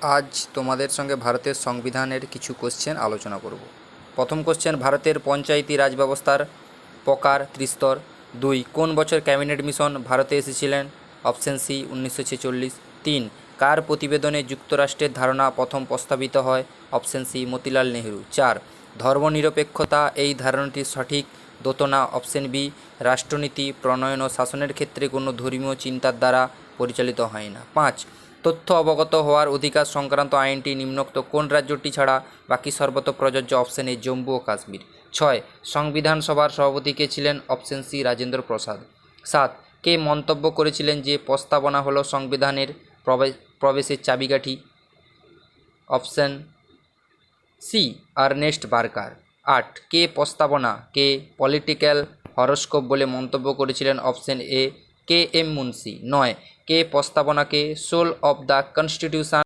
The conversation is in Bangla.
আজ তোমাদের সঙ্গে ভারতের সংবিধানের কিছু কোশ্চেন আলোচনা করব। প্রথম কোশ্চেন, ভারতের পঞ্চায়েতি রাজ ব্যবস্থার প্রকার ত্রিস্তর। 2, কোন বছর ক্যাবিনেট মিশন ভারতে এসেছিলেন? Option C 1946। 3, কার প্রতিবেদনে যুক্তরাষ্ট্রের ধারণা প্রথম প্রস্তাবিত হয়? Option C Motilal Nehru. 4, ধর্মনিরপেক্ষতা এই ধারণাটির সঠিক দোতনা? অপশন বি রাষ্ট্রনীতি প্রণয়ন ও শাসনের ক্ষেত্রে কোনো ধর্মীয় চিন্তার দ্বারা পরিচালিত হয় না। 5, তথ্য অবগত হওয়ার অধিকার সংক্রান্ত আইনটি নিম্নোক্ত কোন রাজ্যটি ছাড়া বাকি সর্বত্র প্রযোজ্য? অপশন এ জম্মু ও কাশ্মীর। 6, সংবিধান সভার সভাপতি কে ছিলেন? Option C Rajendra Prasad. 7, কে মন্তব্য করেছিলেন যে প্রস্তাবনা হলো সংবিধানের প্রবেশের চাবিকাঠি? Option C Ernest Barker. 8, কে প্রস্তাবনাকে পলিটিক্যাল হরোস্কোপ বলে মন্তব্য করেছিলেন? Option A K M Munshi. 9, কে প্রস্তাবনাকে সোল অব দ্য কনস্টিটিউশন